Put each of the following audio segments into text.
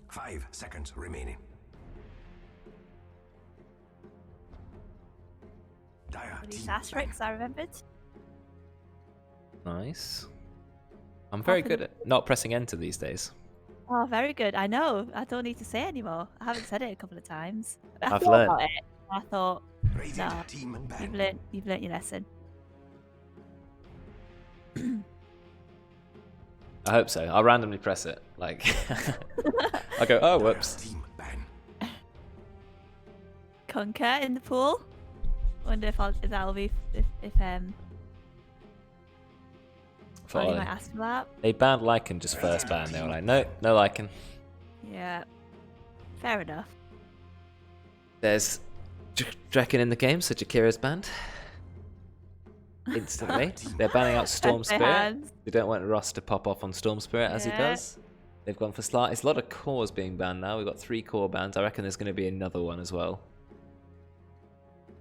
5 seconds remaining. Dire These team asterisks I remembered. Nice. I'm very good at not pressing enter these days. Oh, very good. I know. I don't need to say anymore. I haven't said it a couple of times. I I've thought learned. about it. I thought, Radiant no, team you've ban. learned your lesson. I hope so. I'll randomly press it. Like, I go, oh, whoops. Team ban. Conker in the pool. Wonder if that'll be if For Oli Oli. might ask for that. They banned Lycan just first ban. They were like, no, no Lycan. Yeah, fair enough. There's Drekkon in the game, so Jakira's banned. Instantly. They're banning out Storm Their Spirit. hands. They don't want Ross to pop off on Storm Spirit as he Yeah. does. They've gone for Slat. It's a lot of cores being banned now. We've got 3 core bans. I reckon there's going to be another one as well.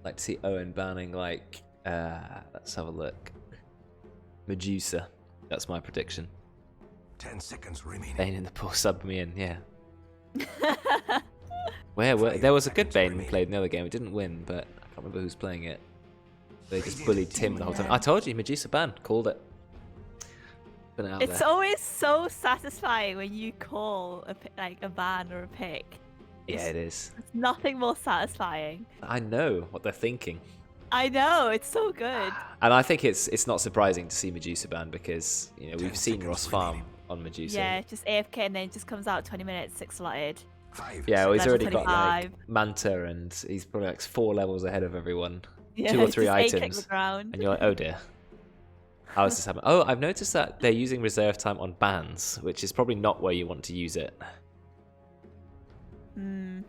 I'd like to see Owen banning, like, let's have a look. Medusa. That's my prediction. 10 seconds remaining. Bane in the pool, sub me in, yeah. There was a good Bane played in the other game. It didn't win, but I can't remember who's playing it. They just bullied Tim the whole time. I told you, Medusa ban. Called it. Put it out It's there. always so satisfying when you call a ban or a pick. Yeah, it is. It's nothing more satisfying. I know what they're thinking. I know, it's so good. And I think it's not surprising to see Medusa ban because, you know, we've seen Ross farm on Medusa. Yeah, just AFK and then it just comes out 20 minutes, 6 slotted. 5 Yeah, well, he's Level already got like 25. Manta and he's probably like 4 levels ahead of everyone. Yeah, 2 or 3 just A-click items. the ground. And you're like, oh dear. How is this happening? Oh, I've noticed that they're using reserve time on bans, which is probably not where you want to use it. Hmm.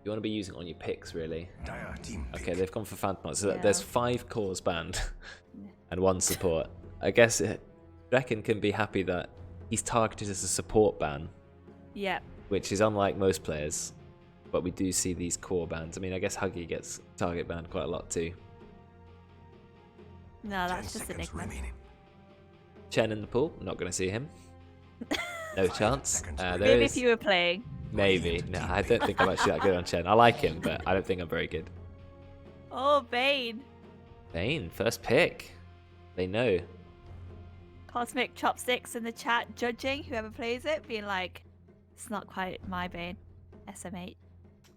You want to be using it on your picks, really. Dire team Okay, pick. they've gone for Phantom. So Yeah. there's 5 cores banned and 1 support. I guess Drekkon can be happy that he's targeted as a support ban, Yeah. which is unlike most players. But we do see these core bans. I mean, I guess Huggy gets target banned quite a lot too. No, 10 that's just seconds Enigma. remaining. Chen in the pool. Not going to see him. No chance. seconds There Maybe is if you were playing. maybe. No, I don't think I'm actually that good on Chen. I like him, but I don't think I'm very good. Oh, Bane. Bane, first pick. They know. Cosmic Chopsticks in the chat judging whoever plays it, being like, it's not quite my Bane. SMH.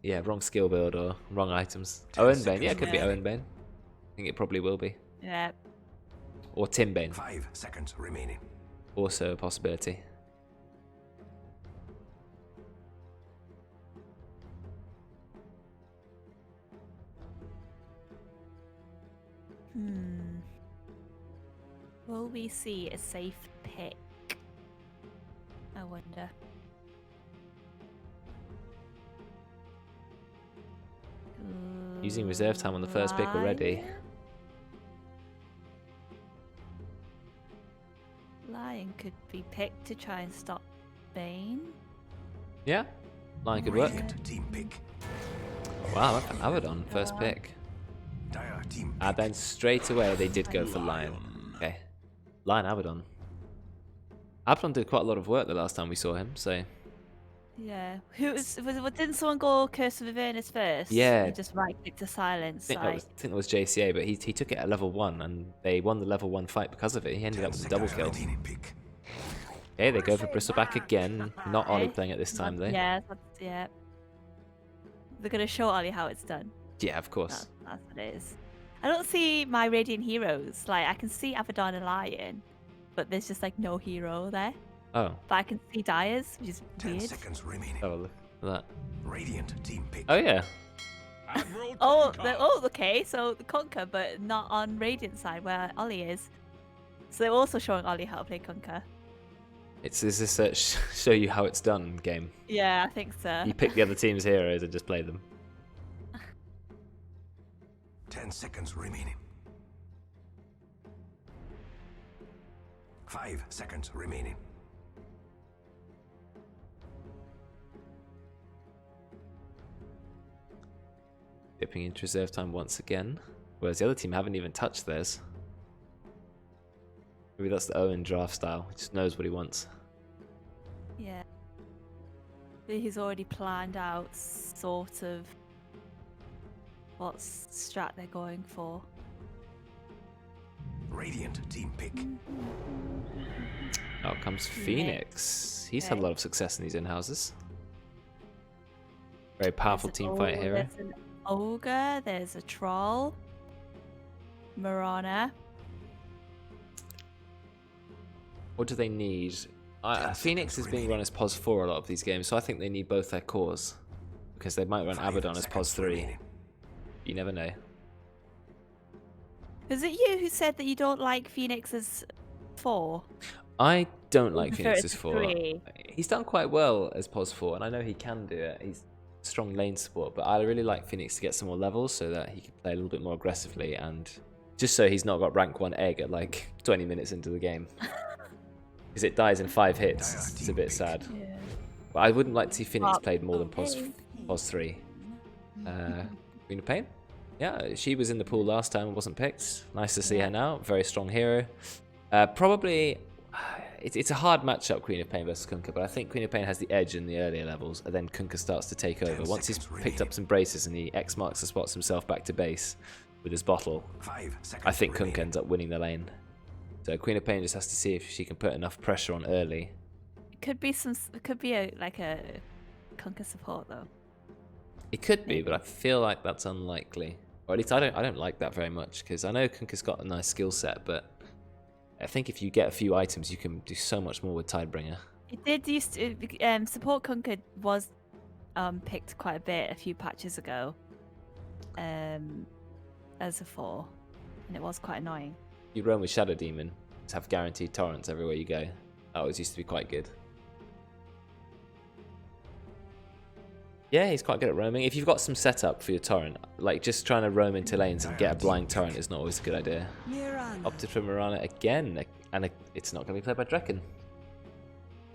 Yeah, wrong skill build or wrong items. 10 Owen Bane. seconds Yeah, it could be remaining. Owen Bane. I think it probably will be. Yeah. Or Tim Bane. 5 seconds remaining. Also a possibility. Hmm. Will we see a safe pick? I wonder. Using reserve time on the first pick already. Lion could be picked to try and stop Bane. Yeah, line could work. Radiant team pick. Wow, look at Abaddon, first pick. Dire team And pick. then straight away they did go for Lion. Okay. Lion Abaddon. Abaddon did quite a lot of work the last time we saw him, so... Yeah. Didn't someone go Curse of Avernus first? Yeah. And just right click to silence. I think that was JCA, but he took it at level 1 and they won the level 1 fight because of it. He ended up with a double kill. Remaining pick. Okay, they go for Bristleback again. Not Oli Okay. playing it this time though. Yeah, yeah. They're gonna show Oli how it's done. Yeah, of course. That's what it is. I don't see my Radiant heroes. Like I can see Abaddon and Lion, but there's just like no hero there. Oh, But I can see Dyers, which is 10 weird. seconds remaining. oh look at that. Radiant team pick. Oh yeah. Oh, okay. So the Conquer, but not on Radiant side where Oli is. So they're also showing Oli how to play Conquer. Is this a show you how it's done game? Yeah, I think so. You pick the other team's heroes and just play them. 10 seconds remaining. 5 seconds remaining. Dipping into reserve time once again. Whereas the other team haven't even touched theirs. Maybe that's the Owen draft style. He just knows what he wants. Yeah. he's already planned out sort of what strat they're going for. Radiant team pick. Out comes Phoenix. He's had a lot of success in these in-houses. Very powerful team fight hero. There's an ogre, there's a troll, Marana. What do they need? Phoenix is being run as POS 4 a lot of these games, so I think they need both their cores. Because they might run Abaddon as POS 3. You never know. Was it you who said that you don't like Phoenix as 4? I don't like prefer Phoenix it as to 4. 3. He's done quite well as POS 4, and I know he can do it. He's strong lane support, but I really like Phoenix to get some more levels so that he can play a little bit more aggressively, and just so he's not got rank 1 egg at like 20 minutes into the game. Because it dies in 5 hits. It's a bit sad. Yeah. But I wouldn't like to see Phoenix played more than POS 3. Queen of Pain? Yeah, she was in the pool last time and wasn't picked. Nice to see her now. Very strong hero. Probably, it's a hard matchup, Queen of Pain versus Kunkka, but I think Queen of Pain has the edge in the earlier levels, and then Kunkka starts to take over. Once he's picked up some braces and he X marks the spots himself back to base with his bottle, I think Kunkka ends up winning the lane. So Queen of Pain just has to see if she can put enough pressure on early. It could be like a Kunkka support though. It could be, but I feel like that's unlikely. Or at least I don't like that very much, because I know Kunkka's got a nice skill set, but I think if you get a few items, you can do so much more with Tidebringer. It did used to support Kunkka was picked quite a bit a few patches ago as a 4, and it was quite annoying. You roam with Shadow Demon, just have guaranteed torrents everywhere you go. That always used to be quite good. Yeah, he's quite good at roaming. If you've got some setup for your torrent, like just trying to roam into lanes and get a blind torrent is not always a good idea. Opted for Marana again, and it's not going to be played by Drekkon.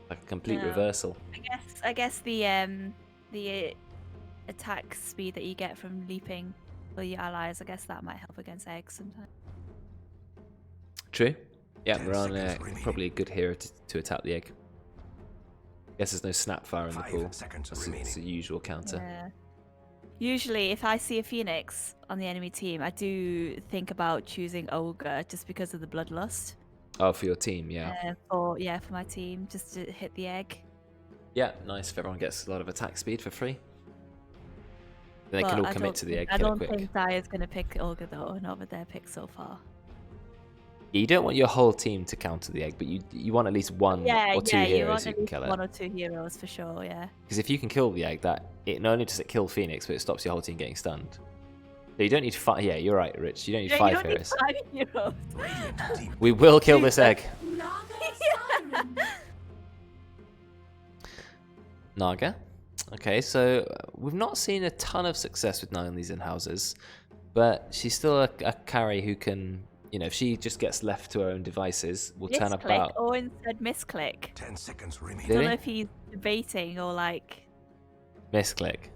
Like a complete reversal. I guess the attack speed that you get from leaping for your allies, I guess that might help against eggs sometimes. True. Yeah, Marana probably a good hero to attack the egg. Guess there's no Snapfire in the pool. It's a usual counter. Yeah. Usually, if I see a Phoenix on the enemy team, I do think about choosing Ogre just because of the Bloodlust. Oh, for your team, yeah. For my team, just to hit the egg. Yeah, nice if everyone gets a lot of attack speed for free. Then they can all commit to the egg. I don't think Dire's going to pick Ogre though, not with their pick so far. You don't want your whole team to counter the egg, but you want at least one or two heroes who can kill it. 1 or 2 heroes for sure, yeah. Because if you can kill the egg, not only does it kill Phoenix, but it stops your whole team getting stunned. So you don't need 5. Yeah, you're right, Rich. You don't need 5 heroes. Need 5 heroes. We will kill this egg. Naga. Okay, so we've not seen a ton of success with Naga in these in-houses, but she's still a carry who can. You know, if she just gets left to her own devices, will turn up out. Owen said misclick. 10 seconds remaining. I don't know if he's debating or like. Misclick.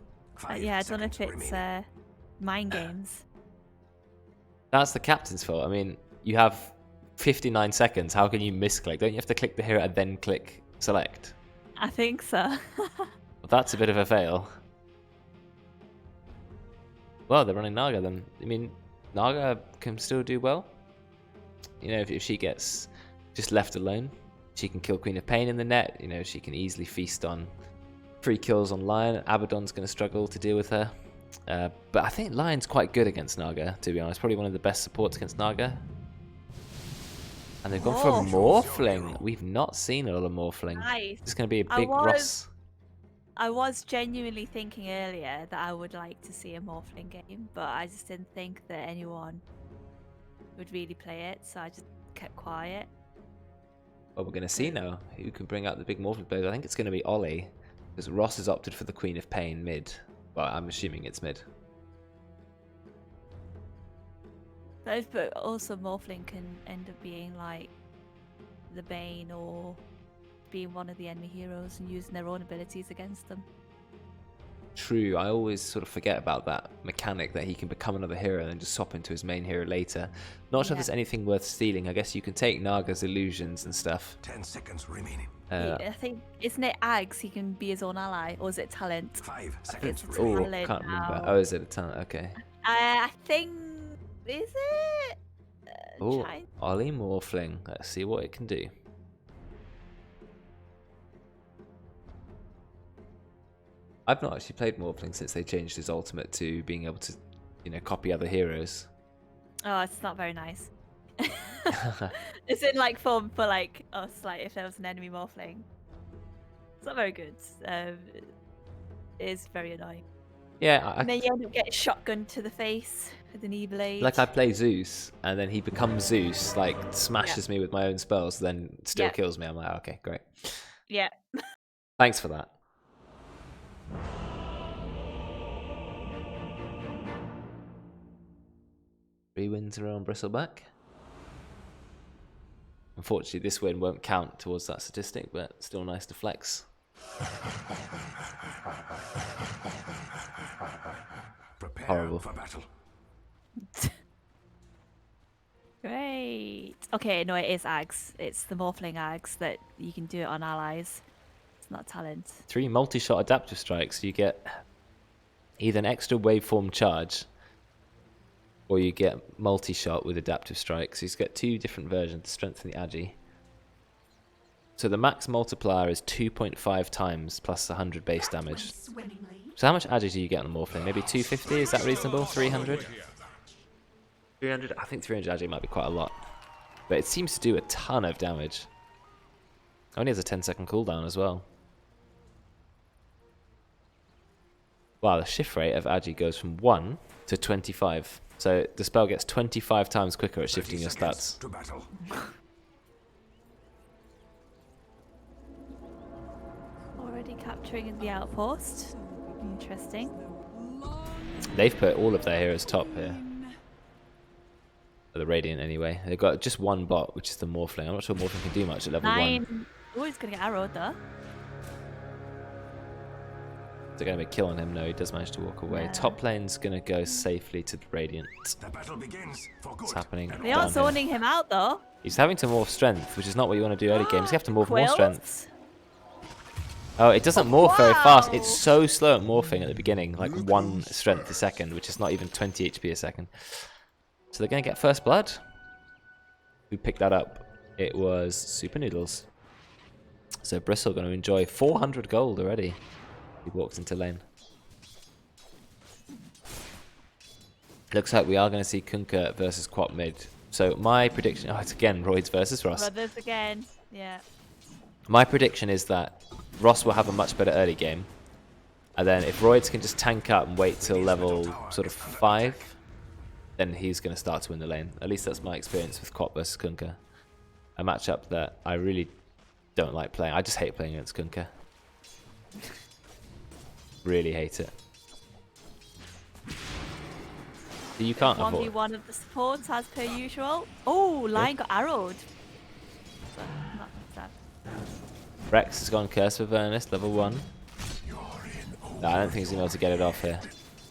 Yeah, I don't know if it's mind games. That's the captain's fault. I mean, you have 59 seconds. How can you misclick? Don't you have to click the hero and then click select? I think so. Well, that's a bit of a fail. Well, they're running Naga then. I mean, Naga can still do well. You know, if she gets just left alone, she can kill Queen of Pain in the net. You know, she can easily feast on 3 kills on Lion. Abaddon's going to struggle to deal with her. But I think Lion's quite good against Naga, to be honest. Probably one of the best supports against Naga. And they've gone for Morphling. We've not seen a lot of Morphling. Nice. It's going to be a big Ross. I was genuinely thinking earlier that I would like to see a Morphling game, but I just didn't think that anyone would really play it, so I just kept quiet. Well, we're going to see now who can bring out the big Morphling players. I think it's going to be Oli, because Ross has opted for the Queen of Pain mid. Well, I'm assuming it's mid. But also Morphling can end up being like the Bane or being one of the enemy heroes and using their own abilities against them. True, I always sort of forget about that mechanic that he can become another hero and then just swap into his main hero later. Not sure if there's anything worth stealing. I guess you can take Naga's illusions and stuff. 10 seconds remaining. I think, isn't it Ags? He can be his own ally, or is it talent? 5 It's seconds a remaining. Oh, talent can't remember. now. Oh, is it a talent? Okay. I think, is it? Oh, China? Oli Morphling. Let's see what it can do. I've not actually played Morphling since they changed his ultimate to being able to, you know, copy other heroes. Oh, it's not very nice. It's in like form for like us, like if there was an enemy morphling. It's not very good. It is very annoying. Yeah, And then you end up getting shotgun to the face with an E-blade. like I play Zeus, and then he becomes Zeus, like smashes me with my own spells, then still kills me. I'm like, okay, great. Yeah. Thanks for that. 3 wins in a row on Bristleback. Unfortunately, this win won't count towards that statistic, but still nice to flex. Prepare Horrible. for battle. Great. Okay, no, it is Ags. It's the morphling Ags that you can do it on allies. It's not talent. 3 multi-shot adaptive strikes. You get either an extra waveform charge, or you get multi-shot with adaptive strikes. You get 2 different versions to strengthen the agi. So the max multiplier is 2.5 times plus 100 base damage. So how much agi do you get on the morphling? Maybe 250? Is that reasonable? 300? 300? I think 300 agi might be quite a lot. But it seems to do a ton of damage. Only has a 10-second cooldown as well. Wow, the shift rate of agi goes from 1 to 25. So the spell gets 25 times quicker at shifting your stats. To battle. Already capturing the outpost. Interesting. They've put all of their heroes top here. The Radiant anyway. They've got just one bot, which is the Morphling. I'm not sure Morphling can do much at level 1. Oh, he's going to get arrowed though. They're going to be killing him. No, he does manage to walk away. Yeah. Top lane's going to go safely to the Radiant. The battle begins for good. What's happening? They are down here? zoning him out though. He's having to morph strength, which is not what you want to do early games. You have to morph more Quills? strength. Oh, it doesn't morph very fast. It's so slow at morphing at the beginning, like 1 strength a second, which is not even 20 HP a second. So they're going to get first blood. Who picked that up? It was SupahNoodlz. So Bristle going to enjoy 400 gold already. He walks into lane. Looks like we are going to see Kunkka versus Quap mid. So my prediction... Oh, it's again Roidz versus Ross. Brothers again. Yeah. My prediction is that Ross will have a much better early game. And then if Roidz can just tank up and wait till level sort of 5, then he's going to start to win the lane. At least that's my experience with Quap versus Kunkka. A matchup that I really don't like playing. I just hate playing against Kunkka. Really hate it. You can't avoid. 1v1 of the supports as per usual. Oh, Lion got arrowed. Not sad. Brexx has gone Curse of Avernus, level 1. No, I don't think he's going to be able to get it off here.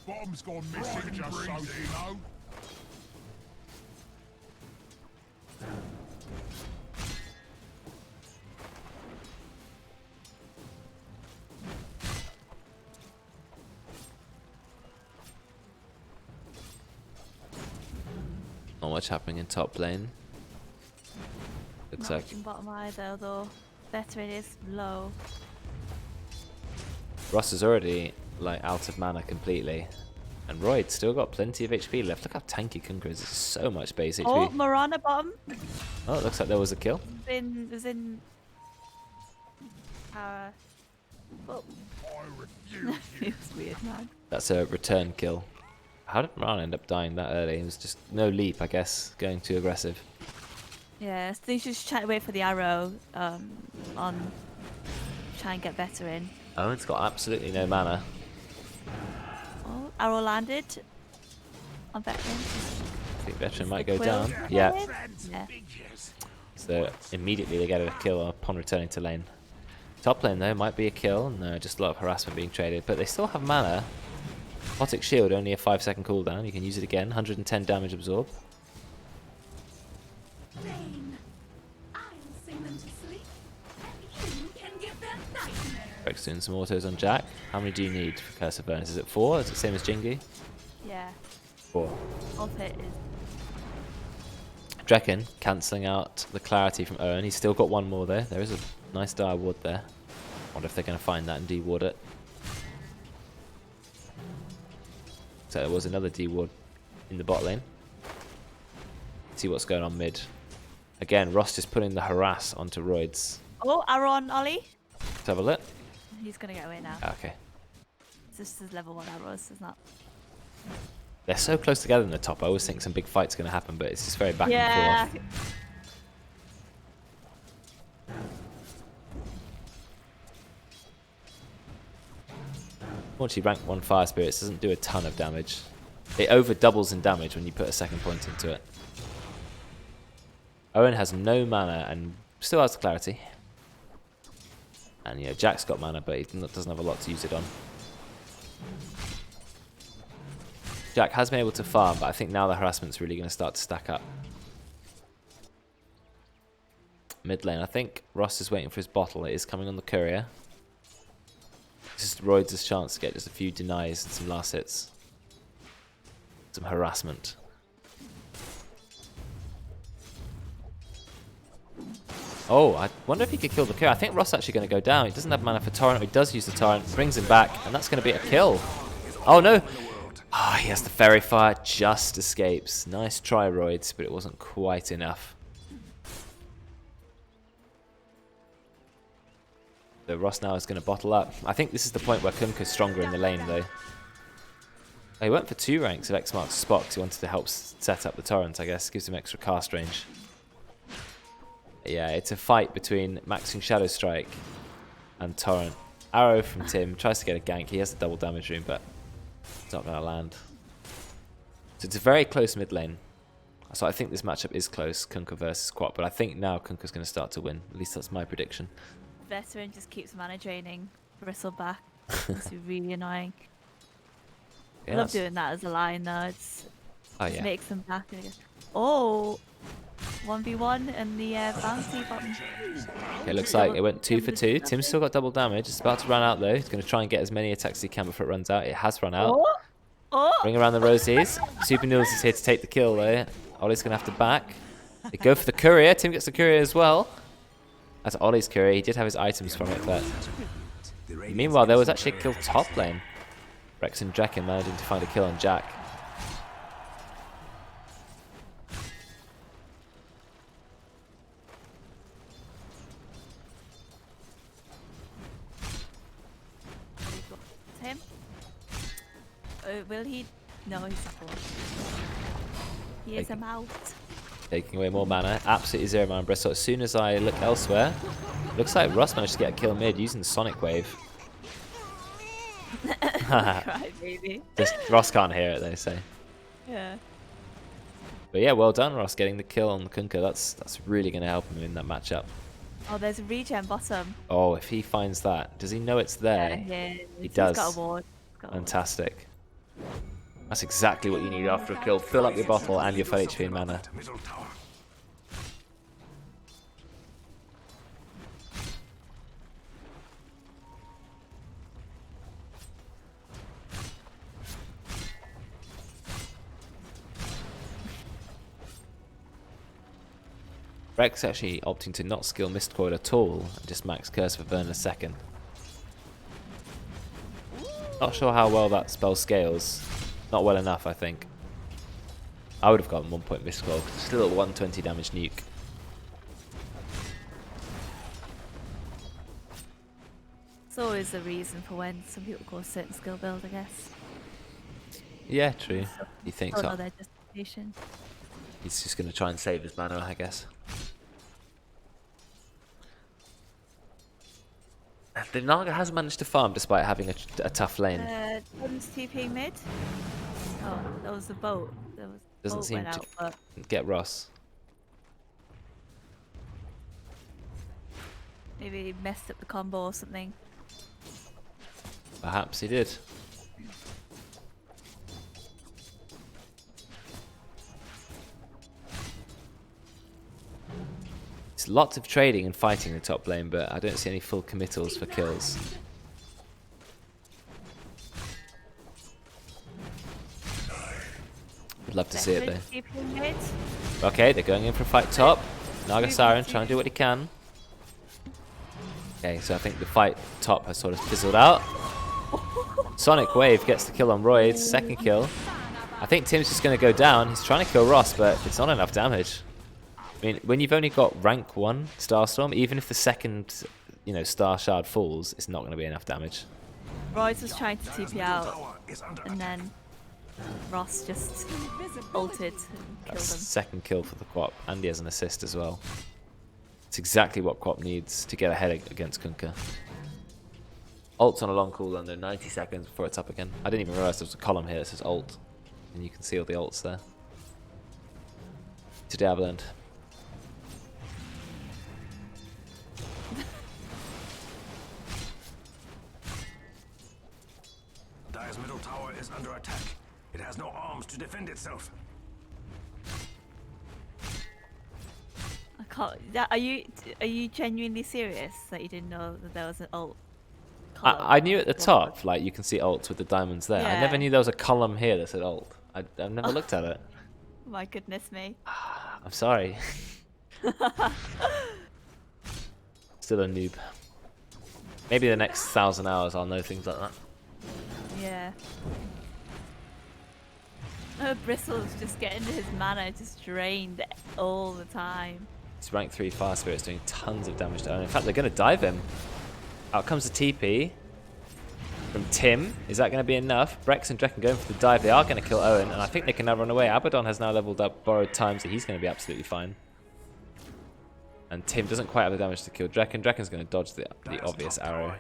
Bomb's gone missing, just so you know. Not much happening in top lane. Looks Not like much in bottom either, though. Veteran is low. Ross is already like out of mana completely. And Roidz still got plenty of HP left. Look how tanky Kunkka is. It's so much base HP. Oh, Morana bottom. Oh, it looks like there was a kill. Was in. Oh. It was weird, man. That's a return kill. How did Morana end up dying that early? It was just no leap, I guess, going too aggressive. Yeah, so they should just try to wait for the arrow on. Try and get better in. Owen's got absolutely no mana. Oh, arrow landed on veteran. I think Veteran might The go quill down. landed. Yeah. Yeah. So immediately they get a kill upon returning to lane. Top lane though might be a kill. No, just a lot of harassment being traded, but they still have mana. Aquatic Shield, only a 5-second cooldown. You can use it again. 110 damage absorb. Brexx doing some autos on Jack. How many do you need for Curse of Burners? Is it 4? Is it the same as Jingy? Yeah. 4. Off it is. Drekkon cancelling out the clarity from Owen. He's still got one more there. There is a nice dire ward there. Wonder if they're going to find that and de-ward it. So there was another D-ward in the bot lane. See what's going on mid. Again, Ross just putting the harass onto Roidz. Oh, arrow on Oli. Let's have a look. He's gonna get away now. Okay. This is level 1 arrows, isn't that? They're so close together in the top. I always think some big fight's going to happen, but it's just very back and forth. Fortunately, rank 1 Fire Spirits doesn't do a ton of damage. It over doubles in damage when you put a second point into it. Owen has no mana and still has the clarity. And yeah, Jack's got mana, but he doesn't have a lot to use it on. Jack has been able to farm, but I think now the harassment's really going to start to stack up. Mid lane, I think Ross is waiting for his bottle. It is coming on the courier. This is Roidz' chance to get just a few denies and some last hits. Some harassment. Oh, I wonder if he could kill the courier. I think Ross is actually going to go down. He doesn't have mana for Torrent. He does use the Torrent. Brings him back, and that's going to be a kill. Oh no! Ah, he has the Fairy Fire. Just escapes. Nice try, Roidz, but it wasn't quite enough. So Ross now is going to bottle up. I think this is the point where Kunkka's stronger in the lane, though. Oh, he went for 2 ranks of X marks spot because he wanted to help set up the torrent, I guess. Gives him extra cast range. Yeah, it's a fight between maxing Shadow Strike and torrent. Arrow from Tim. Tries to get a gank. He has the double damage rune, but it's not going to land. So it's a very close mid lane. So I think this matchup is close, Kunkka versus Quat, but I think now Kunkka's going to start to win. At least that's my prediction. Veteran just keeps mana draining Bristle back. It's really annoying. I love doing that as a line though. It makes them back. Oh, 1v1 and the bounty button. Okay, looks like it went 2 for 2. Tim's still got double damage. It's about to run out though. He's going to try and get as many attacks as he can before it runs out. It has run out. Bring around the rosies. SupahNoodlz is here to take the kill though. Oli's going to have to back. They go for the courier. Tim gets the courier as well. That's Oli's courier. He did have his items from it, but meanwhile there was actually a kill top lane. Brexx and Drekkon managing to find a kill on Jack. Tim? Will he? No, he's not going. He is a mouth. Taking away more mana. Absolutely 0 mana breath. So as soon as I look elsewhere, looks like Ross managed to get a kill mid using the Sonic Wave. Right, baby. Just Ross can't hear it, they say. Yeah. But yeah, well done, Ross, getting the kill on the Kunkka. That's really going to help him in that matchup. Oh, there's a regen bottom. Oh, if he finds that, does he know it's there? Yeah, he does. He's got a ward. Fantastic. That's exactly what you need after a kill. Fill up your bottle and your full HP and mana. Brexx actually opting to not skill Mist Coil at all and just max Curse for Burn a second. Not sure how well that spell scales. Not well enough, I think. I would have gotten 1 point Mist Coil, still at 120 damage nuke. It's always a reason for when some people go a certain skill build, I guess. Yeah, true. He thinks Don't know their justification. he's just going to try and save his mana, I guess. The Naga has managed to farm despite having a tough lane. Tim's TP mid. Oh, that was the boat. Doesn't seem to get Ross. Maybe he messed up the combo or something. Perhaps he did. It's lots of trading and fighting in the top lane, but I don't see any full committals for kills. Would love to see it though. Keeping it. Okay, they're going in for a fight top. Naga Siren trying to do what he can. Okay, so I think the fight top has sort of fizzled out. Sonic Wave gets the kill on Roidz, second kill. I think Tim's just going to go down. He's trying to kill Ross, but it's not enough damage. I mean, when you've only got rank 1 Starstorm, even if the second, Star Shard falls, it's not going to be enough damage. Roidz was trying to TP out, and then Ross just ulted and killed That's him. second kill for the Quap, and he has an assist as well. It's exactly what Quap needs to get ahead against Kunkka. Ult's on a long cooldown though, 90 seconds before it's up again. I didn't even realise there was a column here that says ult, and you can see all the ults there. To Dabbleland. Dire's middle tower is under attack. It has no arms to defend itself. I can't. Are you genuinely serious that you didn't know that there was an ult? I knew at the top, like you can see ults with the diamonds there. I never Yeah. knew there was a column here that said ult. I've never looked at it. My goodness me. I'm sorry. Still a noob. Maybe the next 1,000 hours I'll know things like that. Yeah. Oh, Bristle's just getting his mana just drained all the time. It's rank 3 Fire Spirit's doing tons of damage to Owen. In fact, they're going to dive him. Out comes the TP from Tim. Is that going to be enough? Brexx and Drekkon going for the dive. They are going to kill Owen, and I think they can now run away. Abaddon has now leveled up borrowed time, so he's going to be absolutely fine. And Tim doesn't quite have the damage to kill Drekkon. Drekkon's going to dodge the obvious arrow.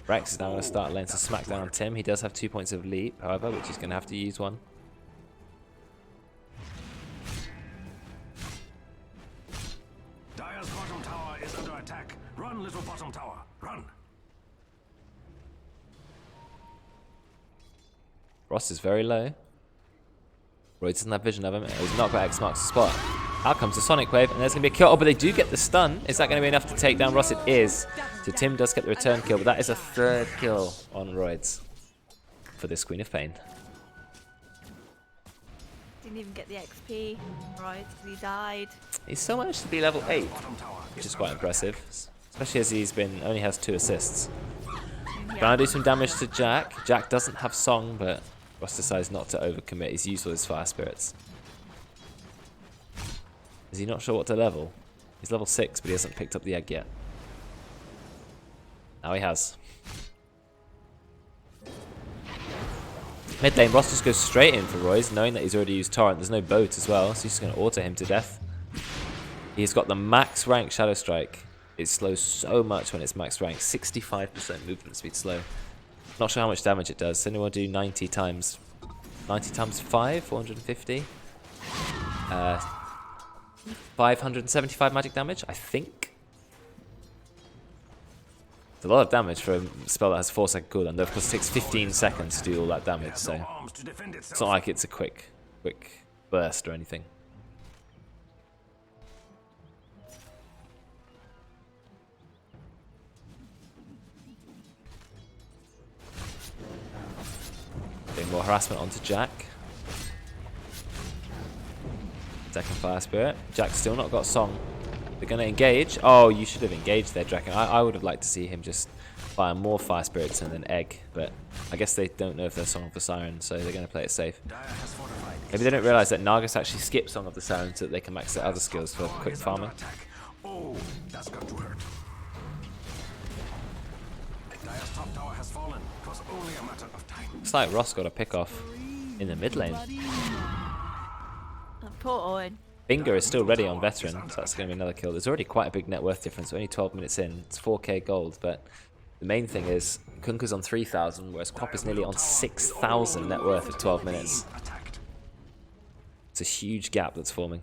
Brexx is now going to start laying some smackdown on Tim. He does have 2 points of leap, however, which he's going to have to use one. Dire's bottom tower is under attack. Run, little bottom tower. Run. Ross is very low. Roidz doesn't have vision of him. He's not got X marks the spot. Out comes the Sonic Wave, and there's going to be a kill. Oh, but they do get the stun. Is that going to be enough to take down Ross? It is. So Tim does get the return kill, but that is a third kill on Roidz for this Queen of Pain. Didn't even get the XP, right? Because he died. He's still managed to be level 8, which is quite impressive. Especially as he's only has 2 assists. Trying to do some damage to Jack. Jack doesn't have Song, but Ross decides not to overcommit. He's used all his Fire Spirits. Is he not sure what to level? He's level 6, but he hasn't picked up the egg yet. Now he has. Mid lane, Ross just goes straight in for Roidz, knowing that he's already used Torrent. There's no boat as well, so he's just going to auto him to death. He's got the max rank Shadow Strike. It slows so much when it's max rank. 65% movement speed slow. Not sure how much damage it does. Anyone do 90 times 5, 450? 575 magic damage, I think. It's a lot of damage for a spell that has 4-second cooldown. Though of course it takes 15 seconds to do all that damage, so it's not like it's a quick burst or anything. Doing more harassment onto Jack. Second Fire Spirit. Jack's still not got Song. They're going to engage. Oh, you should have engaged there, Drekkon. I would have liked to see him just fire more Fire Spirits and then egg, but I guess they don't know if they're Song of the Siren, so they're going to play it safe. Maybe they don't realise that Nagas actually skips Song of the Siren so that they can max their other skills for quick farming. Oh, that's got to hurt. Dire's top tower has fallen. It was only a matter of time. Looks like Ross got a pick off in the mid lane. Oh, poor Owen. Finger is still ready on Veteran, so that's going to be another kill. There's already quite a big net worth difference. We're only 12 minutes in. It's 4k gold, but the main thing is Kunkka's on 3,000, whereas Quap is nearly on 6,000 net worth of 12 minutes. It's a huge gap that's forming.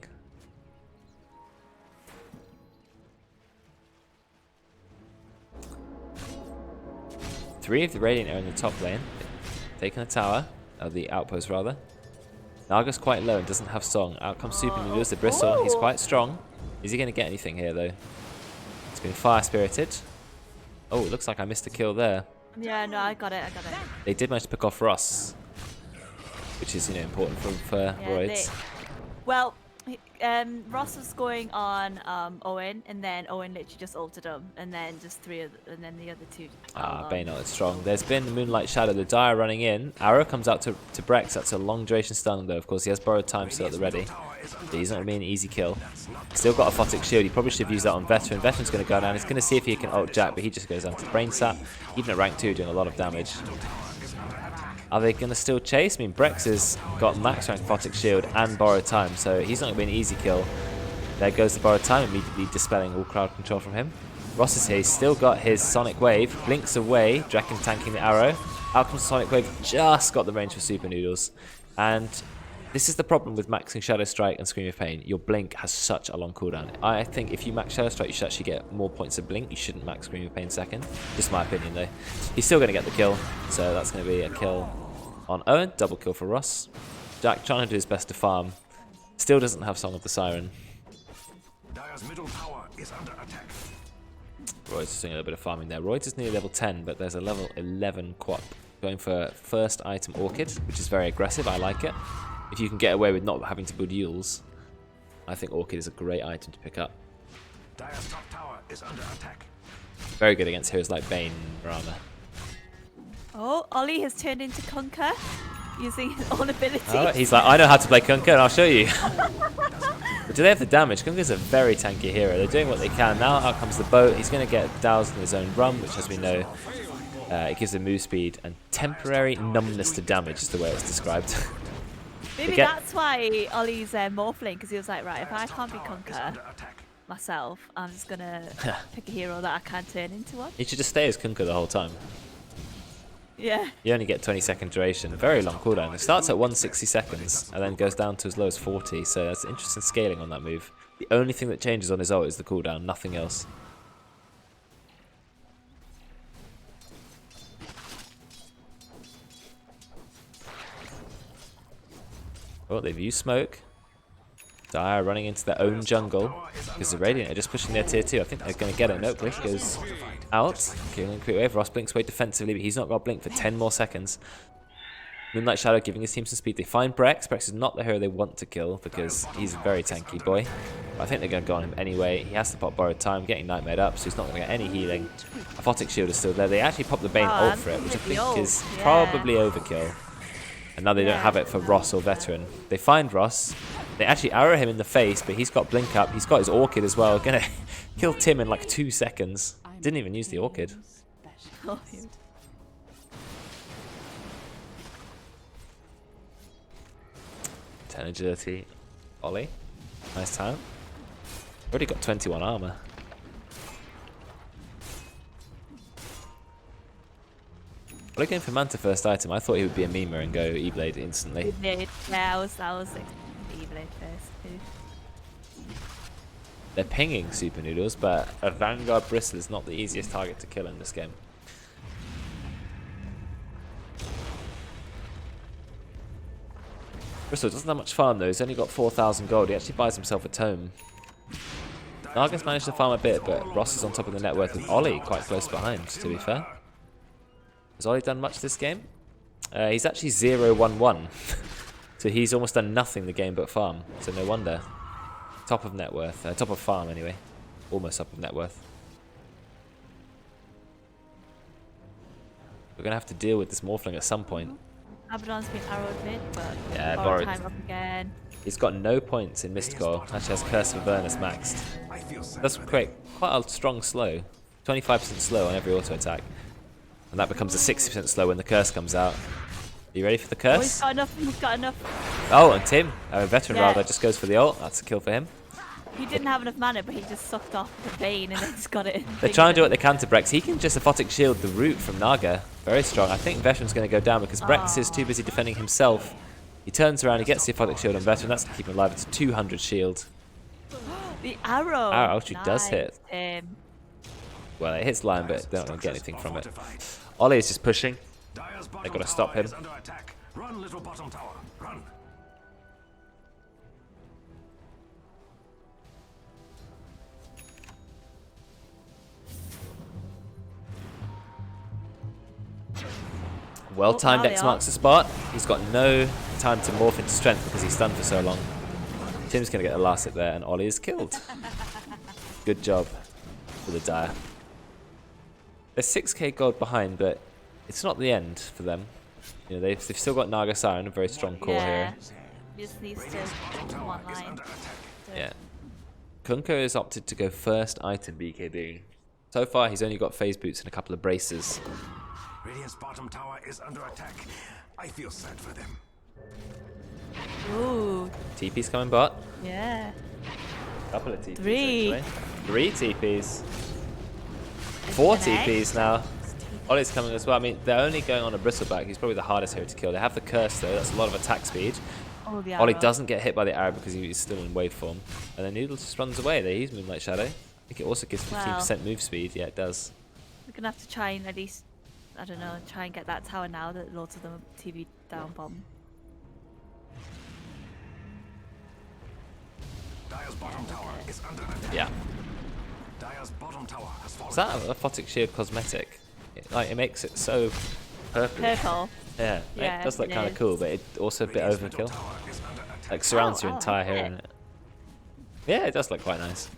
Three of the Radiant are in the top lane, taking the tower, or the outpost rather. Naga's quite low and doesn't have Song. Out comes SupahNoodlz, the Bristle. He's quite strong. Is he going to get anything here though? He's been Fire Spirited. Oh, it looks like I missed a kill there. Yeah, no, I got it. They did manage to pick off Ross. which is important for Roidz. Well, Ross was going on Owen, and then Owen literally just altered him, and then just and then the other two. BVGS is strong. There's been the Moonlight Shadow, the Dire running in. Arrow comes out to Brexx. That's a long duration stun though. Of course, he has borrowed time still at the ready. But he's not going to be an easy kill. Still got a Photic Shield. He probably should have used that on Veteran. Veteran's going to go down. He's going to see if he can ult Jack, but he just goes down to Brain Sap. Even at rank 2, doing a lot of damage. Are they going to still chase? I mean, Brexx has got max rank Photic Shield and borrowed time, so he's not going to be an easy kill. There goes the borrowed time, immediately dispelling all crowd control from him. Ross is here. He's still got his Sonic Wave. Blinks away. Drekkon tanking the arrow. Out comes Sonic Wave. Just got the range for SupahNoodlz. And this is the problem with maxing Shadow Strike and Scream of Pain. Your Blink has such a long cooldown. I think if you max Shadow Strike, you should actually get more points of Blink. You shouldn't max Scream of Pain second. Just my opinion, though. He's still going to get the kill, so that's going to be a kill on Owen. Double kill for Ross. Jack trying to do his best to farm. Still doesn't have Song of the Siren. Dire's middle tower is under attack. Roidz is doing a little bit of farming there. Roidz is nearly level 10, but there's a level 11 Quap. Going for first item Orchid, which is very aggressive. I like it. If you can get away with not having to build Yules, I think Orchid is a great item to pick up. Dire's top tower is under attack. Very good against heroes like Bane and Rama. Oh, Oli has turned into Conquer using his own ability. Oh, he's like, I know how to play Kunkka and I'll show you. But do they have the damage? Kunkka's a very tanky hero. They're doing what they can. Now out comes the boat. He's going to get doused in his own rum, which as we know, it gives him move speed and temporary numbness to damage is the way it's described. Maybe that's why Oli's morphling, because he was like, right, if I can't be Conquer myself, I'm just going to pick a hero that I can turn into one. He should just stay as Kunkka the whole time. Yeah. You only get 20 second duration, very long cooldown. It starts at 160 seconds and then goes down to as low as 40, so that's interesting scaling on that move. The only thing that changes on his ult is the cooldown, nothing else. Oh, they've used smoke. Dire running into their own jungle because the Radiant are just pushing their tier 2. I think they're going to get it. No, Blink goes out. Killing quick wave. Ross blinks away defensively, but he's not got Blink for 10 more seconds. Moonlight Shadow giving his team some speed. They find Brexx. Brexx is not the hero they want to kill because he's a very tanky boy. But I think they're going to go on him anyway. He has to pop borrowed time, getting nightmared up, so he's not going to get any healing. A Photic Shield is still there. They actually pop the Bane ult for it, which I think is probably overkill. And now they don't have it for Ross or Veteran. They find Ross. They actually arrow him in the face, but he's got Blink up. He's got his Orchid as well. Gonna kill Tim in like 2 seconds. Didn't even use the Orchid. 10 agility. Oli. Nice time. Already got 21 armor. Oli going for Manta first item. I thought he would be a memer and go E-Blade instantly. Yeah, I was expecting E-Blade first too. They're pinging SupahNoodlz, but a Vanguard Bristle is not the easiest target to kill in this game. Bristle doesn't have much farm though. He's only got 4,000 gold. He actually buys himself a tome. Naga's managed to farm a bit, but Ross is on top of the net worth with Oli quite close behind, to be fair. Has Oli done much this game? He's actually 0-1-1. So he's almost done nothing the game but farm. So no wonder. Top of net worth. Top of farm anyway. Almost top of net worth. We're going to have to deal with this Morphling at some point. Abaddon's been arrowed mid, but yeah, borrowed time up again. He's got no points in Mistcore. Actually has Curse of Avernus maxed. That's quite a strong slow. 25% slow on every auto attack. And that becomes a 60% slow when the curse comes out. Are you ready for the curse? Oh, he's got enough. He's got enough. Oh, and Tim, a veteran rather, just goes for the ult. That's a kill for him. He didn't have enough mana, but he just sucked off the Bane and then just got it. They're trying to do what they can to Brexx. He can just Aphotic Shield the root from Naga. Very strong. I think Veteran's going to go down because Brexx is too busy defending himself. He turns around, he gets the Aphotic Shield on Veteran. That's to keep him alive. It's a 200 shield. The arrow. Arrow actually does hit. Tim. Well, it hits line, but they don't get anything from it. Oli is just pushing. They've got to stop him. Run, little bottom tower. Run. Well-timed X marks the spot. He's got no time to morph into strength because he's stunned for so long. Tim's going to get the last hit there, and Oli is killed. Good job for the Dire. They're 6k gold behind, but it's not the end for them. You know, they've still got Naga Siren, a very strong core here. Just needs to come online. Yeah. Kunkka has opted to go first item BKB. So far, he's only got phase boots and a couple of braces. Radiant's bottom tower is under attack. I feel sad for them. Ooh, TP's coming bot. yeah. Couple of TPs. 3. Actually. 3 TPs. 4 An egg. TPs now. Oli's coming as well. I mean, they're only going on a bristleback. He's probably the hardest hero to kill. They have the curse though. That's a lot of attack speed. Oh, the Oli arrow. doesn't get hit by the arrow because he's still in wave form. And then Noodles just runs away. There, he's Moonlight Shadow. I think it also gives 15% move speed. Yeah, it does. We're gonna have to try and at least, I don't know, try and get that tower now that Lords of the TV down bomb. Dire's bottom tower is under attack. Yeah. Dire's bottom tower has fallen. Is that a Photic Shield cosmetic? It makes it so purple. Purple. Yeah, Yeah, it does look it kind of is. cool, but it also a bit Radiant's middle overkill. tower is under attack. Like surrounds your I entire like hero it. in it. Yeah, it does look quite nice.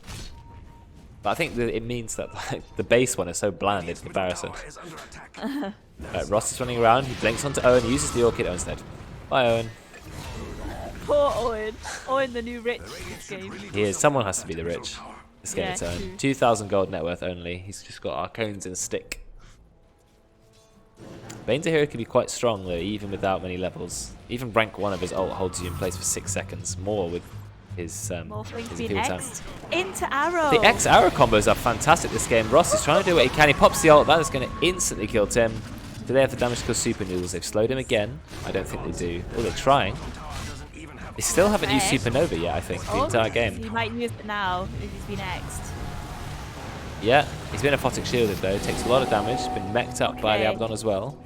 But I think that it means that like, the base one is so bland in comparison. Tower is under attack. Ross is running around. He blinks onto Owen. Uses the Orchid. Owen's dead. Bye, Owen. Poor Owen. Owen, the new rich this game. He is. Someone has to be the rich. Let's get Yeah, it to true. Owen. 2,000 gold net worth only. He's just got Arcanes in a stick. Bane's a hero can be quite strong though, even without many levels. Even rank 1 of his ult holds you in place for 6 seconds more with his Morphling's his been appeal time. X'd into arrow. The X arrow combos are fantastic this game. Ross is trying to do what he can. He pops the ult. That is going to instantly kill Tim. Do they have the damage to kill SupahNoodlz? They've slowed him again. I don't think they do. Oh, they're trying. They still haven't used Okay. Supernova yet, I think, the Oh, entire He game. might use it now if he's been X'd. Yeah, he's been Aphotic shielded though. Takes a lot of damage. Been mech'd up by the Okay. Abaddon as well.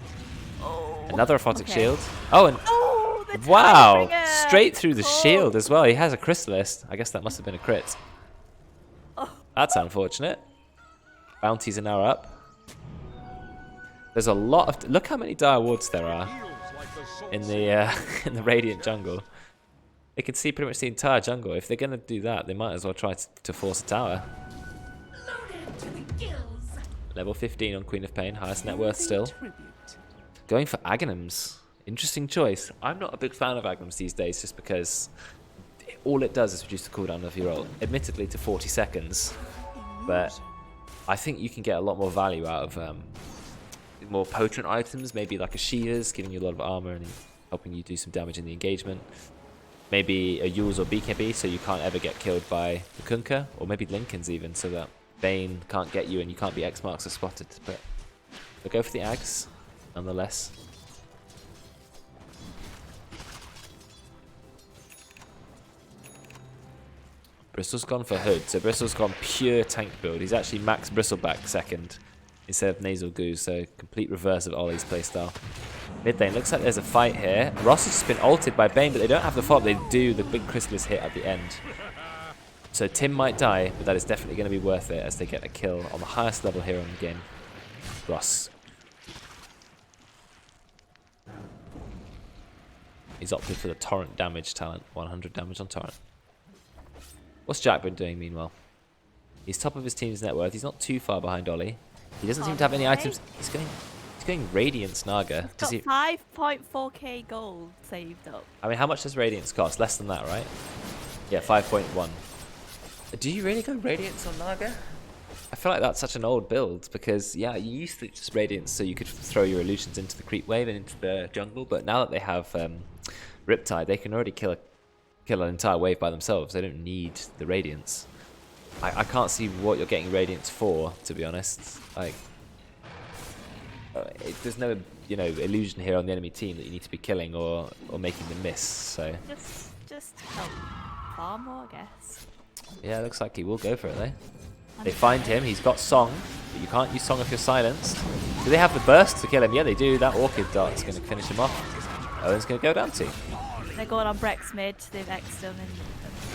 Oh. Another Aphotic Okay. shield. Oh, and Oh, the wow! Tidebringer. Straight through the Oh. shield as well. He has a Crystalist. I guess that must have been a crit. Oh. That's unfortunate. Bounties are now up. There's a lot of... Look how many dire wards there are in the in the Radiant jungle. They can see pretty much the entire jungle. If they're going to do that, they might as well try to force a tower. Level 15 on Queen of Pain, highest net worth still. Going for Aghanims. Interesting choice. I'm not a big fan of Aghanims these days just because all it does is reduce the cooldown of your ult, admittedly to 40 seconds. But I think you can get a lot more value out of more potent items, maybe like a Shears, giving you a lot of armor and helping you do some damage in the engagement. Maybe a Yules or BKB so you can't ever get killed by the Kunkka, or maybe Lincoln's even, so that Bane can't get you and you can't be X marks or spotted. But they'll go for the Ags, nonetheless. Bristol's gone for Hood, so Bristol's gone pure tank build. He's actually max Bristleback second instead of Nasal Goose, so complete reverse of Oli's playstyle. Mid lane, looks like there's a fight here. Ross has just been ulted by Bane, but they don't have the follow-up. They do the big Chrysalis hit at the end. So Tim might die, but that is definitely going to be worth it as they get a kill on the highest level hero in the game. Ross. He's opted for the Torrent damage talent. 100 damage on Torrent. What's Jack been doing meanwhile? He's top of his team's net worth. He's not too far behind Oli. He doesn't seem to have any items. He's going Radiance Naga. Does he? Got 5.4k gold saved up. I mean, how much does Radiance cost? Less than that, right? Yeah, 5.1. Do you really go Radiance on Naga? I feel like that's such an old build because, yeah, you used to just Radiance so you could throw your illusions into the creep wave and into the jungle, but now that they have Riptide, they can already kill an entire wave by themselves. They don't need the Radiance. I can't see what you're getting Radiance for, to be honest. Like, there's no, illusion here on the enemy team that you need to be killing or making them miss. So Just help farm more, I guess. yeah, it looks like he will go for it though. They find him. He's got Song, but you can't use Song if you're silenced. Do they have the burst to kill him? Yeah, they do. That Orchid Dart's going to finish him off. Owen's going to go down 2. They're going on Brexx mid. They've X'd him and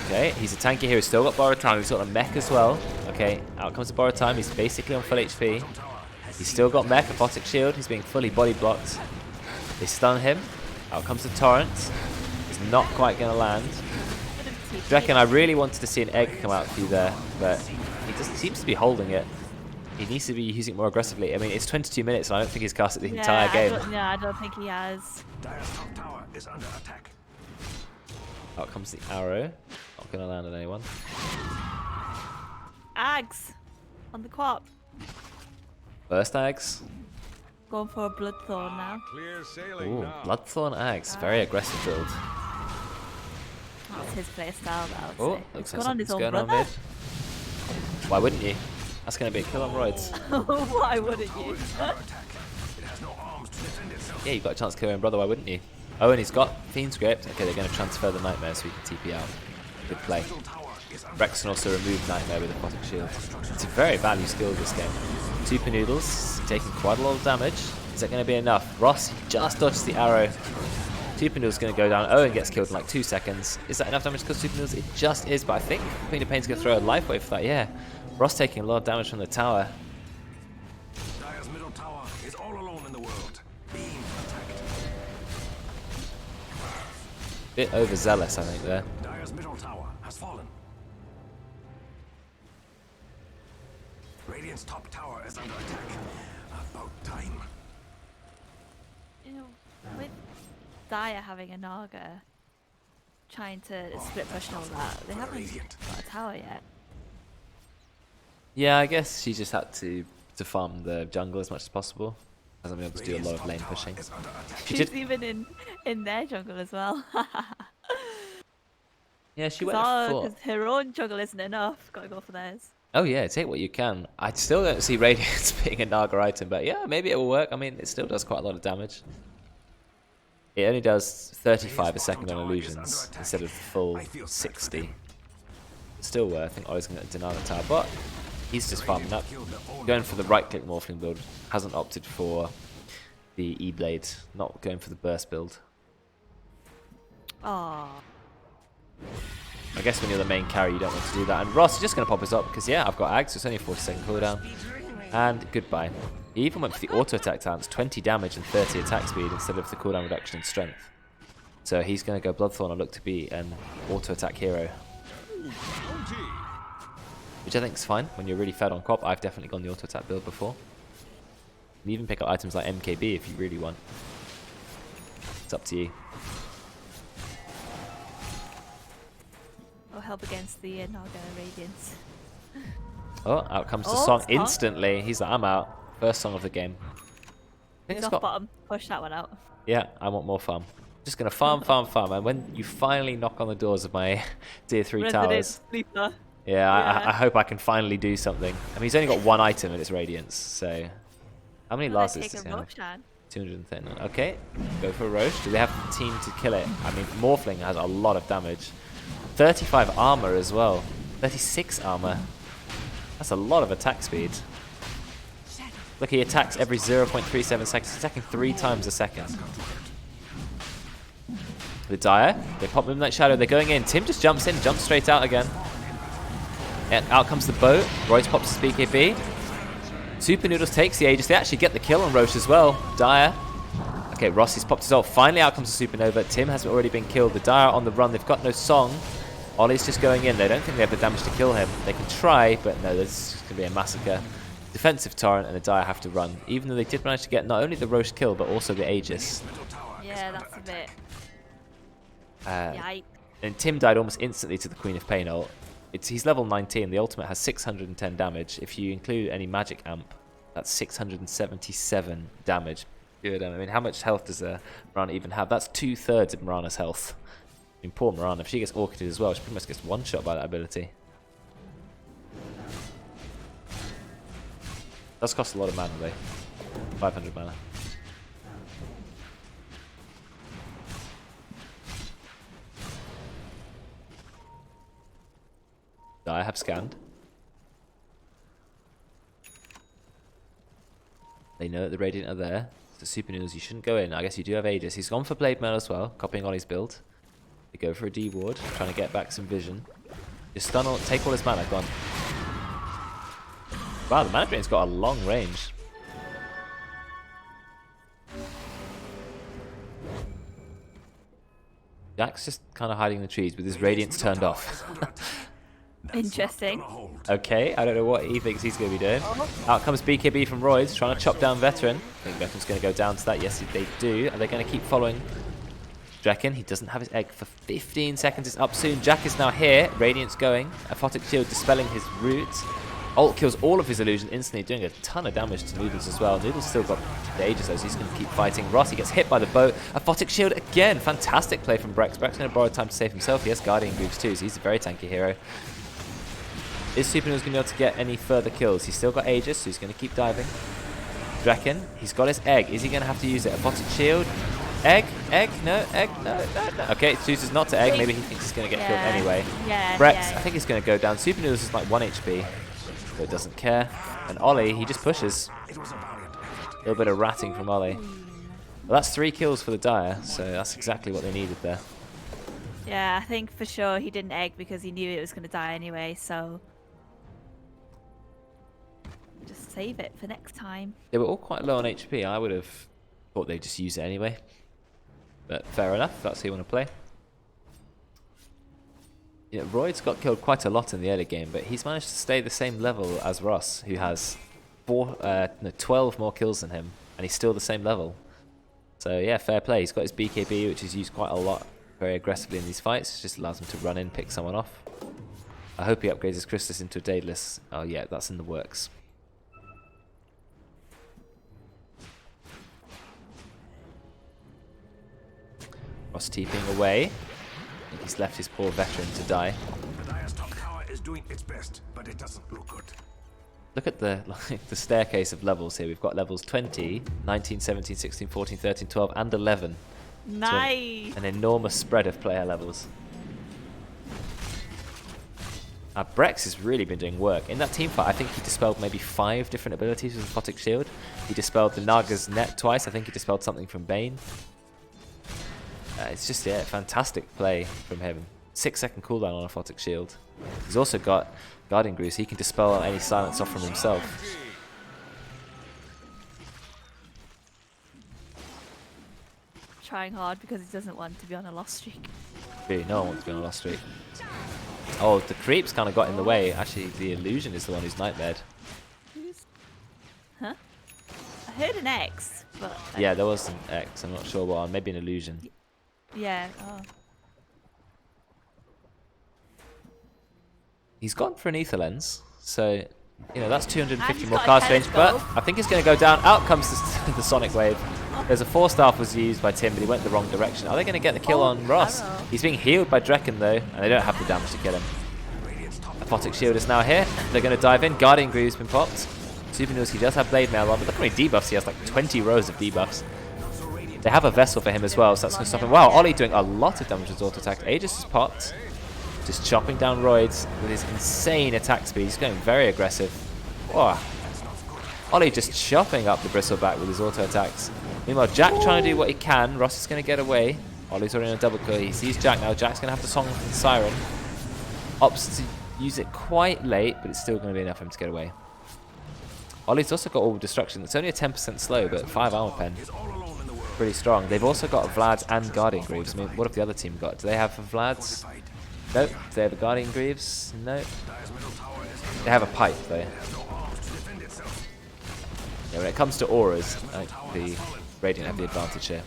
Okay, he's a tanky here. He's still got Borrowed Time. He's got a mech as well. Okay, out comes the Borrowed Time. He's basically on full HP. He's still got mech, Aphotic Shield. He's being fully body blocked. They stun him. Out comes the Torrent. not quite going to land. Drekkon, I really wanted to see an egg come out for you there, but he just seems to be holding it. He needs to be using it more aggressively. I mean, it's 22 minutes, and I don't think he's cast it the entire game. I don't think he has. Dire's top tower is under attack. Out comes the arrow. Not going to land on anyone. Ags on the co-op. First Ags. Going for a Bloodthorn now. Clear sailing Ooh, now. Bloodthorn Ags. Very aggressive build. That's his play style, I would Oh, say. looks He's like gone on his something's own going on brother. mid. Why wouldn't you? That's going to be a kill on Roidz. Why wouldn't you? It has no arms to defend itself. Yeah, you've got a chance to kill your own brother, why wouldn't you? Oh, and he's got Fiend Script. Okay, they're going to transfer the Nightmare so he can TP out. Good play. Brexx can also remove Nightmare with a Photic Shield. It's a very value skill this game. SupahNoodlz taking quite a lot of damage. Is that going to be enough? Ross just dodges the arrow. SupahNoodlz going to go down. Owen gets killed in like 2 seconds. Is that enough damage to kill SupahNoodlz? It just is, but I think Queen of Pain's going to throw a life wave for that. Yeah. Ross taking a lot of damage from the tower. Dire's middle tower is all alone in the world. Being attacked. Bit overzealous, I think, there. Dire's middle tower has fallen. Radiant's top tower is under attack. About time. You know, with Dire having a Naga, trying to split push and all that, they haven't got a tower yet. Yeah, I guess she just had to farm the jungle as much as possible. Hasn't been able to do a lot of lane pushing. She She's did. even in their jungle as well. Yeah, she went for. Because her own jungle isn't enough. Gotta go for theirs. Oh yeah, take what you can. I still don't see Radiance being a Naga item, but yeah, maybe it will work. I mean, it still does quite a lot of damage. It only does 35 a second on illusions instead of the full 60. It's still worth. I think Oli's going to deny the tower, but he's just farming up. Going for the right-click Morphling build. Hasn't opted for the E-Blade. Not going for the burst build. Aww. I guess when you're the main carry, you don't want to do that. And Ross is just going to pop us up because, yeah, I've got Ags, so it's only a 40-second cooldown. And goodbye. He even went for the auto-attack talents, 20 damage and 30 attack speed instead of the cooldown reduction in strength. So he's going to go Bloodthorn and look to be an auto-attack hero. Which I think is fine when you're really fed on crop. I've definitely gone the auto-attack build before. You can even pick up items like MKB if you really want. It's up to you. Or help against the Naga Radiance. Oh, out comes the Oh, song it's hot. instantly. He's like, I'm out. First song of the game. I think He's it's off got... bottom. Push that one out. Yeah, I want more farm. Just going to farm, farm, farm. And when you finally knock on the doors of my tier 3 Resident towers... Sleeper. Yeah, Yeah. I hope I can finally do something. I mean, he's only got one item and it's Radiance, so... How many Let's lasts take this a guy? Roshan. 239. Okay, go for a Roche. Do they have the team to kill it? I mean, Morphling has a lot of damage. 35 armor as well. 36 armor. That's a lot of attack speed. Look, he attacks every 0.37 seconds. He's attacking 3 times a second. The Dire, they pop Moonlight Shadow, they're going in. Tim just jumps in, jumps straight out again. And out comes the boat. Roidz pops his BKB. SupahNoodlz takes the Aegis. They actually get the kill on Roche as well. Dire. Okay, Rossi's popped his ult. Finally out comes the Supernova. Tim has already been killed. The Dire on the run. They've got no song. Oli's just going in. They don't think they have the damage to kill him. They can try, but no, this is going to be a massacre. Defensive Torrent and the Dire have to run. Even though they did manage to get not only the Roche kill, but also the Aegis. Yeah, that's a bit. Uh, Yikes. And Tim died almost instantly to the Queen of Pain ult. He's level 19. The ultimate has 610 damage. If you include any magic amp, that's 677 damage. Good. I mean, how much health does Mirana even have? That's 2/3 of Mirana's health. I mean, poor Mirana. If she gets orchided as well, she pretty much gets one shot by that ability. Does cost a lot of mana though. 500 mana. I have scanned. They know that the Radiant are there. The SupahNoodlz, you shouldn't go in. I guess you do have Aegis. He's gone for Blade Mail as well, copying Oli's build. They go for a D ward, trying to get back some vision. Just stun all, take all his mana, gone. Wow, the mana drain's got a long range. Jack's just kind of hiding in the trees with his radiance turned off. Interesting. Okay, I don't know what he thinks he's going to be doing. Out comes BKB from Roidz, trying to chop down Veteran. I think Veteran's going to go down to that. Yes, they do. Are they going to keep following Drekkon? He doesn't have his egg for 15 seconds. It's up soon. Jack is now here. Radiance going. Aphotic Shield dispelling his roots. Ult kills all of his illusion instantly, doing a ton of damage to Noodlz as well. Noodlz still got the Aegis though, so he's going to keep fighting. Ross, he gets hit by the bow. Aphotic Shield again. Fantastic play from Brexx. Brexx going to borrow time to save himself. He has Guardian Greaves too, so he's a very tanky hero. Is SupahNoodlz going to be able to get any further kills? He's still got Aegis, so he's going to keep diving. Drekkon, he's got his egg. Is he going to have to use it? Aphotic Shield. Egg? Egg? No, egg? No. Okay, chooses not to egg. Maybe he thinks he's going to get killed anyway. Brexx, I think he's going to go down. SupahNoodlz is like 1 HP. So doesn't care. And Oli, he just pushes. A little bit of ratting from Oli. Well, that's 3 kills for the Dire, so that's exactly what they needed there. Yeah, I think for sure he didn't egg because he knew it was going to die anyway, so just save it for next time. They were all quite low on HP. I would have thought they'd just use it anyway. But fair enough, if that's how you want to play. Yeah, Roidz got killed quite a lot in the early game, but he's managed to stay the same level as Ross, who has 12 more kills than him, and he's still the same level. So yeah, fair play. He's got his BKB, which is used quite a lot, very aggressively in these fights. It just allows him to run in, pick someone off. I hope he upgrades his Crystallis into a Daedalus. Oh yeah, that's in the works. Ross TPing away. He's left his poor Veteran to die. The Dire's top tower is doing its best, but it doesn't look good. Look at the staircase of levels here. We've got levels 20, 19, 17, 16, 14, 13, 12, and 11. Nice. So an enormous spread of player levels. Brexx has really been doing work. In that team fight, I think he dispelled maybe 5 different abilities with Aphotic Shield. He dispelled the Naga's net twice. I think he dispelled something from Bane. It's just, yeah, fantastic play from him. 6-second cooldown on Aphotic Shield. He's also got Guardian Greaves. He can dispel any silence off from himself. Trying hard because he doesn't want to be on a loss streak. Really, no one wants to be on a lost streak. Oh, the creeps kind of got in the way. Actually, the illusion is the one who's nightmared. Huh? I heard an X, but... Yeah, there was an X. I'm not sure what one. Maybe an illusion. Yeah, oh. He's gone for an Ether Lens, so, you know, that's 250 And more he's got a cast range, but telescope. I think it's going to go down. Out comes the Sonic Wave. There's a 4-staff was used by Tim, but he went the wrong direction. Are they going to get the kill on Ross? arrow. He's being healed by Drekkon, though, and they don't have the damage to kill him. Aphotic Shield is now here. They're going to dive in. Guardian Greaves been popped. SupahNoodlz, he does have Blade Mail on, but look how many debuffs he has, like 20 rows of debuffs. They have a Vessel for him as well, so that's going to stop him. Wow, Oli doing a lot of damage with auto attack. Aegis is popped. Just chopping down Roidz with his insane attack speed. He's going very aggressive. Whoa. Oli just chopping up the Bristleback with his auto attacks. Meanwhile, Jack trying to do what he can. Ross is going to get away. Oli's already in a double kill. He sees Jack now. Jack's going to have the Song of the Siren. Opts to use it quite late, but it's still going to be enough for him to get away. Oli's also got Orb of Destruction. It's only a 10% slow, but 5 armor pen. Pretty strong. They've also got Vlad's and Guardian Greaves. I mean, what have the other team got? Do they have Vlad's? Nope. Do they have a Guardian Greaves? Nope. They have a Pipe, though. Yeah, when it comes to auras, the Radiant have the advantage here.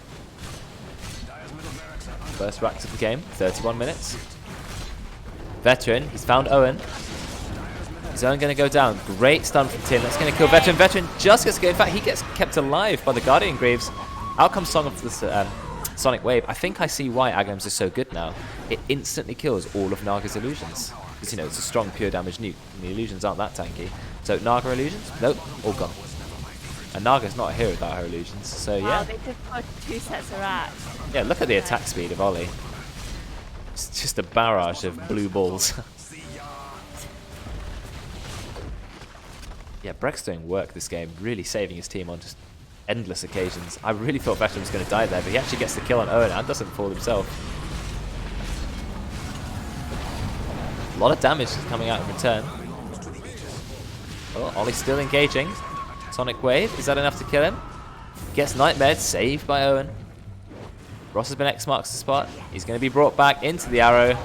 First racks of the game, 31 minutes. Veteran, he's found Owen. Is Owen going to go down? Great stun from Tim. That's going to kill Veteran. Veteran just gets to go. In fact, he gets kept alive by the Guardian Greaves. Out comes Song of the Sonic Wave. I think I see why Agams is so good now. It instantly kills all of Naga's illusions. Because, you know, it's a strong pure damage nuke. And the illusions aren't that tanky. So, Naga illusions? Nope. All gone. And Naga's not a hero without her illusions. So, yeah. Wow, they just put 2 sets of racks. Yeah, look at the attack speed of Oli. It's just a barrage of blue balls. Yeah, Brexx doing work this game. Really saving his team on just endless occasions. I really thought Veteran was going to die there, but he actually gets the kill on Owen and doesn't fall himself. A lot of damage coming out in return. Oh, Oli's still engaging. Sonic Wave, is that enough to kill him? Gets Nightmare, saved by Owen. Ross has been X marks the spot. He's going to be brought back into the arrow.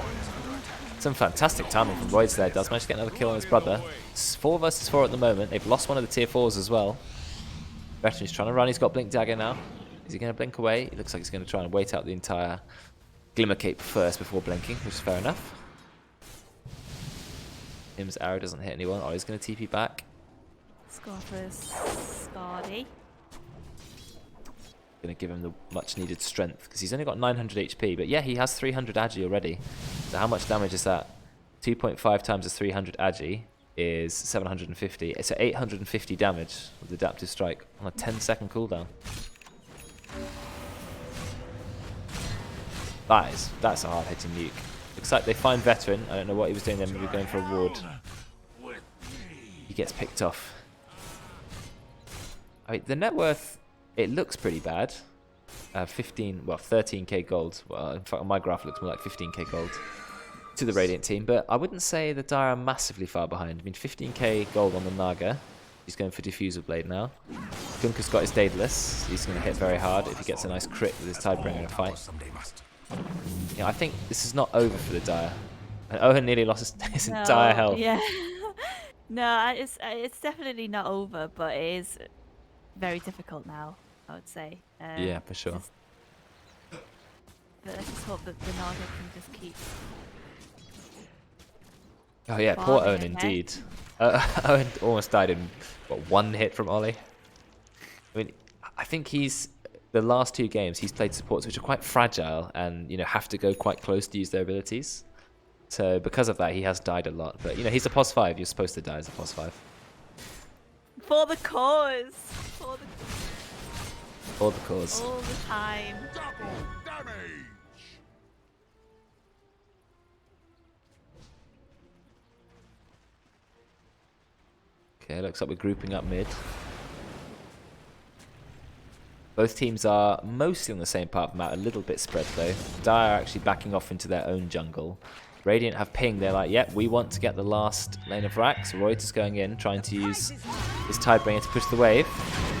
Some fantastic timing from Roidz there. Does manage to get another kill on his brother. It's 4 versus 4 at the moment. They've lost one of the tier 4s as well. Veteran's trying to run. He's got Blink Dagger now. Is he going to blink away? It looks like he's going to try and wait out the entire Glimmer Cape first before blinking, which is fair enough. Tim's arrow doesn't hit anyone. Oh, he's going to TP back. Let's go for Scardy. Going to give him the much needed strength because he's only got 900 HP. But yeah, he has 300 agi already. So how much damage is that? 2.5 times his 300 agi is 750. It's 850 damage with Adaptive Strike on a 10-second cooldown. That's a hard-hitting nuke. Looks like they find Veteran. I don't know what he was doing there. Maybe going for a ward. He gets picked off. I mean, the net worth, it looks pretty bad. 13k gold. Well, in fact, on my graph, it looks more like 15k gold to the Radiant team. But I wouldn't say the Dire are massively far behind. I mean, 15k gold on the Naga. He's going for Diffusal Blade now. Gunker's got his Daedalus. He's going to hit very hard if he gets a nice crit with his Tidebringer in a fight. Yeah, I think this is not over for the Dire. And Owen nearly lost his entire health. Yeah. No, it's definitely not over, but it is very difficult now, I would say. Yeah, for sure. But let's just hope that the Naga can just keep... Oh yeah, poor Owen indeed. Owen almost died in, what, 1 hit from Oli? I mean, I think the last 2 games he's played supports which are quite fragile and, you know, have to go quite close to use their abilities. So because of that, he has died a lot. But, you know, he's a POS 5. You're supposed to die as a POS 5. For the cause! For the cause. All the time. Double damage. Okay, looks like we're grouping up mid. Both teams are mostly on the same part of the map, a little bit spread though. Dire are actually backing off into their own jungle. Radiant have ping, they're like, yep, we want to get the last lane of racks. Roidz is going in, trying to use his Tidebringer to push the wave.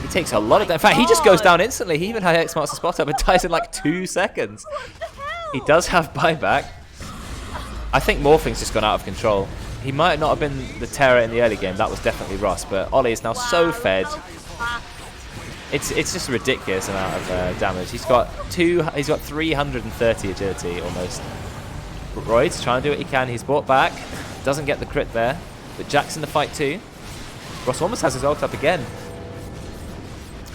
He takes a lot of damage. In fact, he just goes down instantly. He even had X marks the spot up and dies in like 2 seconds. He does have buyback. I think Morphing's just gone out of control. He might not have been the terror in the early game, that was definitely Ross, but Oli is now so fed. It's just a ridiculous amount of damage. He's got 330 agility almost. Roidz trying to do what he can. He's brought back, doesn't get the crit there, but Jack's in the fight too. Ross almost has his ult up again.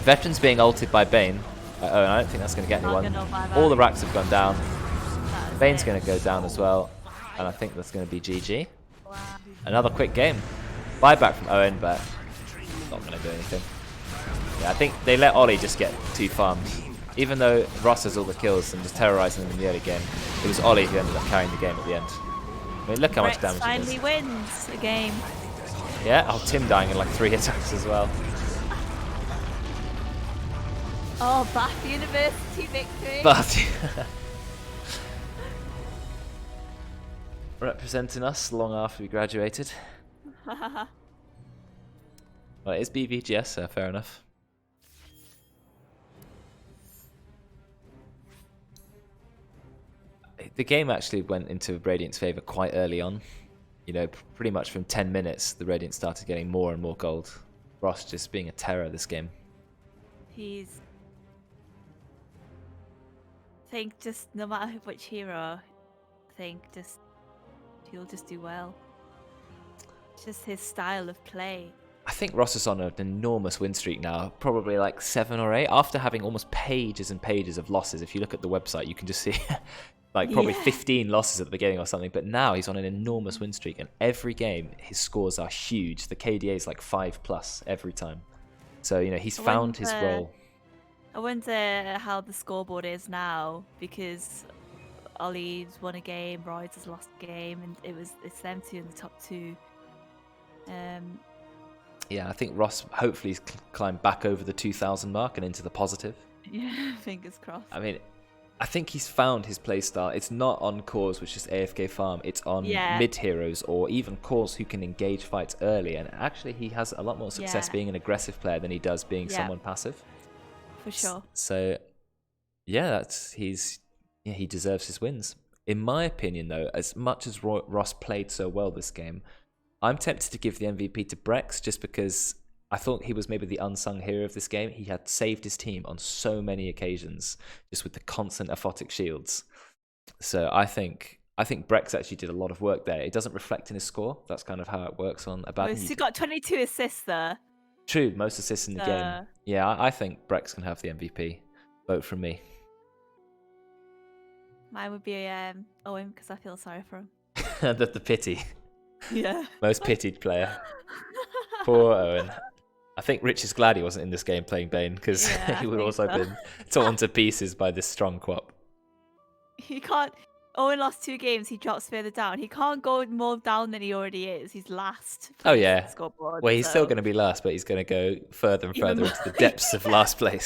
Veteran's being ulted by Bane. Oh, and I don't think that's going to get anyone. All the racks have gone down. Bane's going to go down as well, and I think that's going to be GG. Another quick game. Buyback from Owen, but not going to do anything. Yeah, I think they let Oli just get 2 farms. Even though Ross has all the kills and just terrorizing them in the early game, it was Oli who ended up carrying the game at the end. I mean, look how much damage Brexx he does. finally wins a game. Yeah, oh, Tim dying in like 3 attacks as well. Oh, Bath University victory. But representing us long after we graduated. Well, it is BVGS, so fair enough. The game actually went into Radiant's favour quite early on. You know, pretty much from 10 minutes, the Radiant started getting more and more gold. Ross just being a terror this game. I think just no matter which hero, I think he'll just do well. Just his style of play. I think Ross is on an enormous win streak now, probably like 7 or 8, after having almost pages and pages of losses. If you look at the website, you can just see like probably 15 losses at the beginning or something, but now he's on an enormous win streak, and every game his scores are huge. The KDA is like 5+ every time. So, you know, he's found his role. I wonder how the scoreboard is now, because Oli's won a game, Roidz has lost a game, and it's them 2 in the top 2. Yeah, I think Ross hopefully has climbed back over the 2,000 mark and into the positive. Yeah, fingers crossed. I mean, I think he's found his playstyle. It's not on cores, which is AFK farm. It's on mid heroes or even cores who can engage fights early. And actually, he has a lot more success being an aggressive player than he does being someone passive. For sure. So Yeah, he deserves his wins. In my opinion, though, as much as Ross played so well this game, I'm tempted to give the MVP to Brexx just because I thought he was maybe the unsung hero of this game. He had saved his team on so many occasions, just with the constant aphotic shields. So I think Brexx actually did a lot of work there. It doesn't reflect in his score. That's kind of how it works on about. Well, he got 22 assists there. True, most assists in the game. Yeah, I think Brexx can have the MVP. Vote from me. Mine would be Owen because I feel sorry for him. the pity. Yeah. Most pitied player. Poor Owen. I think Rich is glad he wasn't in this game playing Bane because he would also have been torn to pieces by this strong quap. He can't. Owen lost 2 games. He drops further down. He can't go more down than he already is. He's last. Oh yeah. Scoreboard, Well, he's still going to be last, but he's going to go further and further into the depths of last place.